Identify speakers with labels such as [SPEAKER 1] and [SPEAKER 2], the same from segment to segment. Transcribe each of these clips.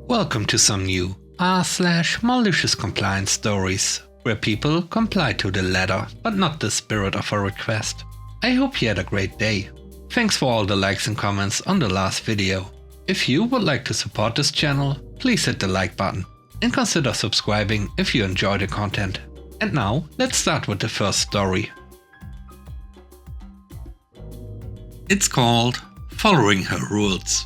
[SPEAKER 1] Welcome to some new r/malicious compliance stories, where people comply to the letter but not the spirit of a request. I hope you had a great day. Thanks for all the likes and comments on the last video. If you would like to support this channel, please hit the like button and consider subscribing if you enjoy the content. And now, let's start with the first story. It's called Following Her Rules.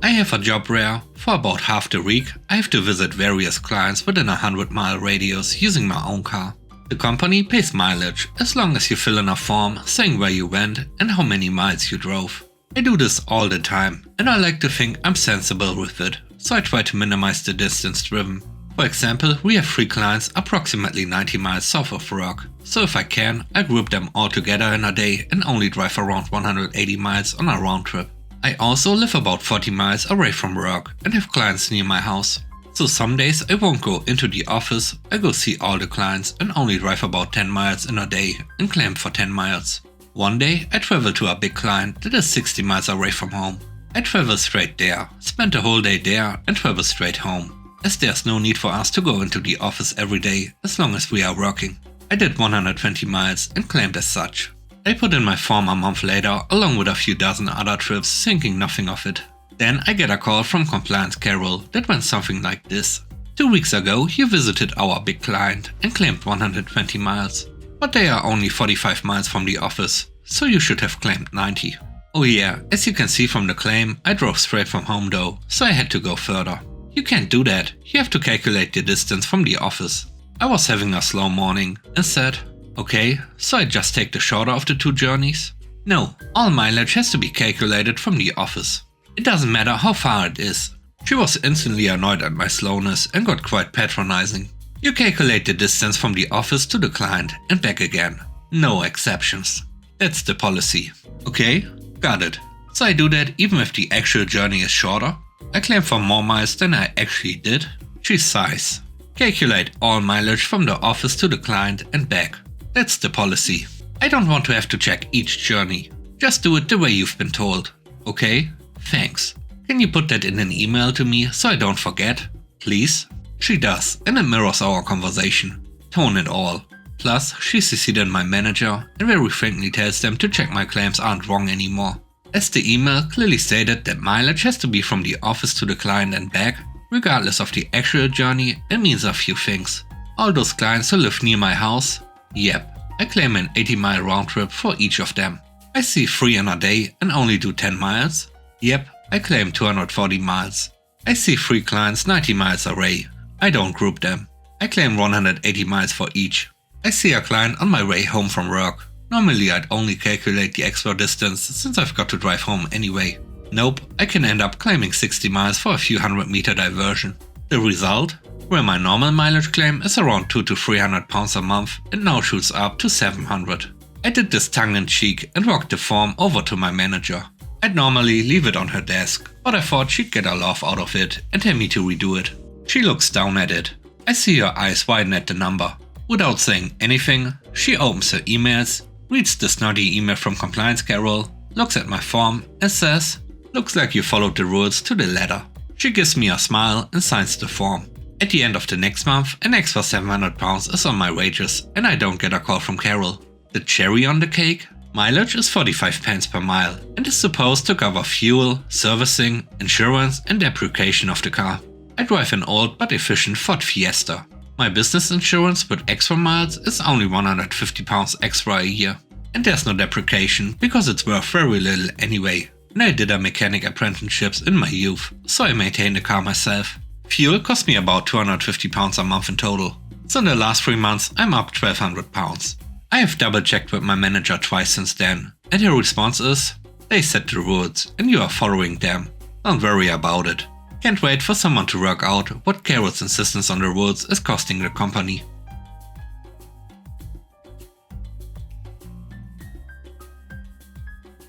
[SPEAKER 1] I have a job where, for about half the week, I have to visit various clients within a 100-mile radius using my own car. The company pays mileage as long as you fill in a form saying where you went and how many miles you drove. I do this all the time, and I like to think I'm sensible with it, so I try to minimize the distance driven. For example, we have 3 clients approximately 90 miles south of work, so if I can, I group them all together in a day and only drive around 180 miles on a round trip. I also live about 40 miles away from work and have clients near my house. So some days I won't go into the office, I go see all the clients and only drive about 10 miles in a day and claim for 10 miles. One day I travel to a big client that is 60 miles away from home. I travel straight there, spend the whole day there and travel straight home, as there's no need for us to go into the office every day as long as we are working. I did 120 miles and claimed as such. I put in my form a month later along with a few dozen other trips, thinking nothing of it. Then I get a call from Compliance Carol that went something like this. 2 weeks ago you visited our big client and claimed 120 miles. But they are only 45 miles from the office, so you should have claimed 90. Oh yeah, as you can see from the claim, I drove straight from home though, so I had to go further. You can't do that, you have to calculate the distance from the office. I was having a slow morning and said, okay, so I just take the shorter of the 2 journeys? No, all mileage has to be calculated from the office. It doesn't matter how far it is. She was instantly annoyed at my slowness and got quite patronizing. You calculate the distance from the office to the client and back again. No exceptions. That's the policy. Okay, got it. So I do that even if the actual journey is shorter? I claim for more miles than I actually did? She sighs. Calculate all mileage from the office to the client and back. That's the policy. I don't want to have to check each journey. Just do it the way you've been told. Okay? Thanks. Can you put that in an email to me so I don't forget? Please? She does, and it mirrors our conversation. Tone and all. Plus, she CC'd in my manager and very frankly tells them to check my claims aren't wrong anymore. As the email clearly stated that mileage has to be from the office to the client and back, regardless of the actual journey, it means a few things. All those clients who live near my house? Yep, I claim an 80-mile round trip for each of them. I see 3 in a day and only do 10 miles? Yep, I claim 240 miles. I see 3 clients 90 miles away. I don't group them. I claim 180 miles for each. I see a client on my way home from work. Normally I'd only calculate the extra distance since I've got to drive home anyway. Nope, I can end up claiming 60 miles for a few 100-meter diversion. The result? Where my normal mileage claim is around 200 to 300 pounds a month, it now shoots up to 700. I did this tongue-in-cheek and walked the form over to my manager. I'd normally leave it on her desk, but I thought she'd get a laugh out of it and tell me to redo it. She looks down at it. I see her eyes widen at the number. Without saying anything, she opens her emails, reads the snotty email from Compliance Carol, looks at my form and says, "Looks like you followed the rules to the letter." She gives me a smile and signs the form. At the end of the next month, an extra 700 pounds is on my wages and I don't get a call from Carol. The cherry on the cake? Mileage is 45 pence per mile and is supposed to cover fuel, servicing, insurance and depreciation of the car. I drive an old but efficient Ford Fiesta. My business insurance with extra miles is only 150 pounds extra a year. And there's no depreciation because it's worth very little anyway. And I did a mechanic apprenticeships in my youth, so I maintain the car myself. Fuel cost me about 250 pounds a month in total. So in the last 3 months I'm up 1200 pounds. I have double checked with my manager twice since then, and her response is, "They set the rules and you are following them. Don't worry about it." Can't wait for someone to work out what Carol's insistence on the rules is costing the company.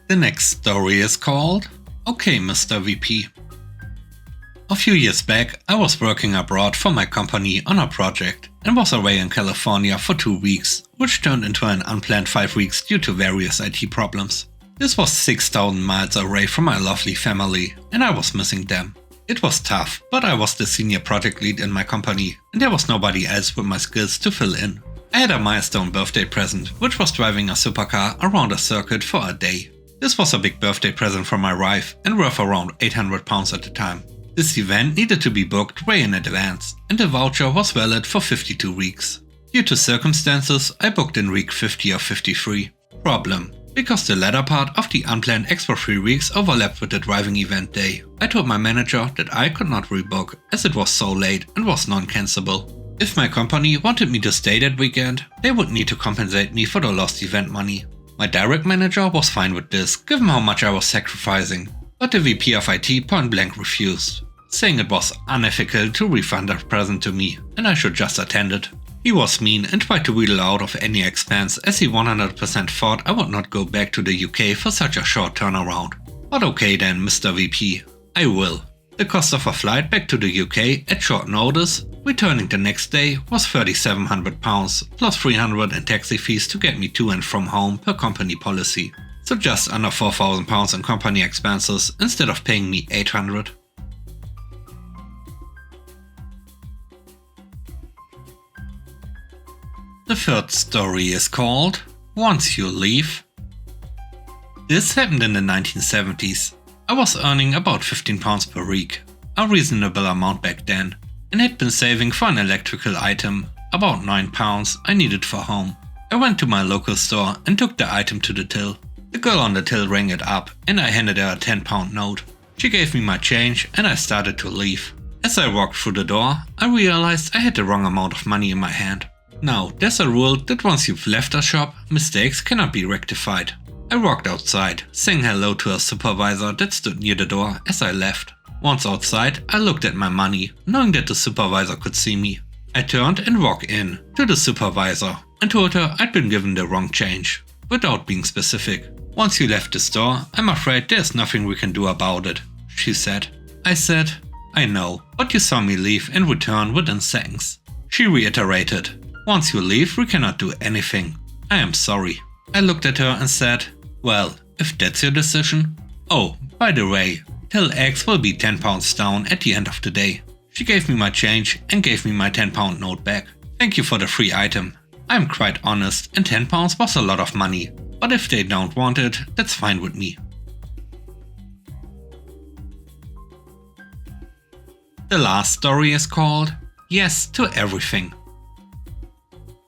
[SPEAKER 1] The next story is called Okay, Mr. VP. A few years back, I was working abroad for my company on a project and was away in California for 2 weeks, which turned into an unplanned 5 weeks due to various IT problems. This was 6,000 miles away from my lovely family and I was missing them. It was tough, but I was the senior project lead in my company and there was nobody else with my skills to fill in. I had a milestone birthday present, which was driving a supercar around a circuit for a day. This was a big birthday present from my wife and worth around £800 at the time. This event needed to be booked way in advance and the voucher was valid for 52 weeks. Due to circumstances, I booked in week 50 or 53. Problem: because the latter part of the unplanned extra 3 weeks overlapped with the driving event day, I told my manager that I could not rebook as it was so late and was non-cancelable. If my company wanted me to stay that weekend, they would need to compensate me for the lost event money. My direct manager was fine with this, given how much I was sacrificing, but the VP of IT point blank refused, saying it was unethical to refund a present to me and I should just attend it. He was mean and tried to wheedle out of any expense as he 100% thought I would not go back to the UK for such a short turnaround. But okay then, Mr. VP, I will. The cost of a flight back to the UK at short notice, returning the next day, was £3,700 plus £300 in taxi fees to get me to and from home per company policy. So just under £4,000 in company expenses instead of paying me £800. The third story is called Once You Leave. This happened in the 1970s. I was earning about £15 per week, a reasonable amount back then, and had been saving for an electrical item, about £9 I needed for home. I went to my local store and took the item to the till. The girl on the till rang it up and I handed her a £10 note. She gave me my change and I started to leave. As I walked through the door, I realized I had the wrong amount of money in my hand. Now, there's a rule that once you've left a shop, mistakes cannot be rectified. I walked outside, saying hello to a supervisor that stood near the door as I left. Once outside, I looked at my money, knowing that the supervisor could see me. I turned and walked in to the supervisor and told her I'd been given the wrong change, without being specific. Once you left the store, I'm afraid there's nothing we can do about it, she said. I said, I know, but you saw me leave and return within seconds. She reiterated, once you leave, we cannot do anything. I am sorry. I looked at her and said, well, if that's your decision. Oh, by the way, till X will be £10 down at the end of the day. She gave me my change and gave me my £10 note back. Thank you for the free item. I'm quite honest and £10 was a lot of money, but if they don't want it, that's fine with me. The last story is called Yes to Everything.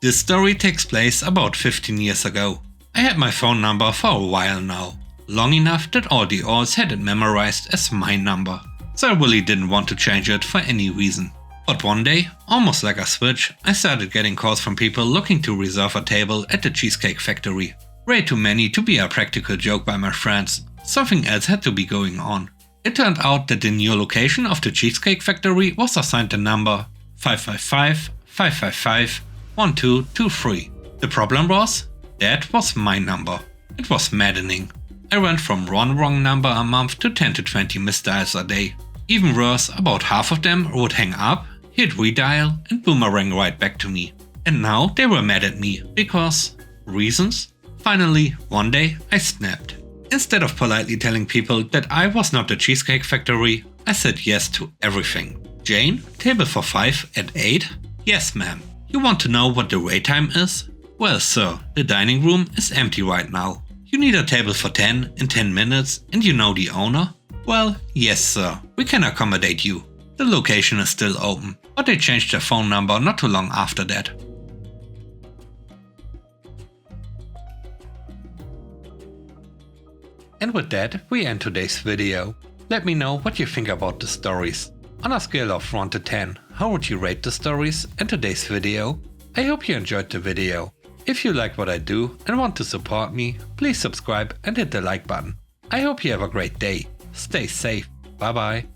[SPEAKER 1] This story takes place about 15 years ago. I had my phone number for a while now, long enough that all the alls had it memorized as my number, so I really didn't want to change it for any reason. But one day, almost like a switch, I started getting calls from people looking to reserve a table at the Cheesecake Factory. Way too many to be a practical joke by my friends, something else had to be going on. It turned out that the new location of the Cheesecake Factory was assigned the number 555-555-1223. The problem was, that was my number. It was maddening. I went from one wrong number a month to 10 to 20 misdials a day. Even worse, about half of them would hang up, hit redial and boomerang right back to me. And now they were mad at me because reasons? Finally, one day I snapped. Instead of politely telling people that I was not the Cheesecake Factory, I said yes to everything. Jane, table for 5 at 8? Yes, ma'am. You want to know what the wait time is? Well, sir, the dining room is empty right now. You need a table for 10 in 10 minutes and you know the owner? Well, yes, sir, we can accommodate you. The location is still open, but they changed their phone number not too long after that. And with that, we end today's video. Let me know what you think about the stories. On a scale of 1 to 10, how would you rate the stories and today's video? I hope you enjoyed the video. If you like what I do and want to support me, please subscribe and hit the like button. I hope you have a great day. Stay safe. Bye bye.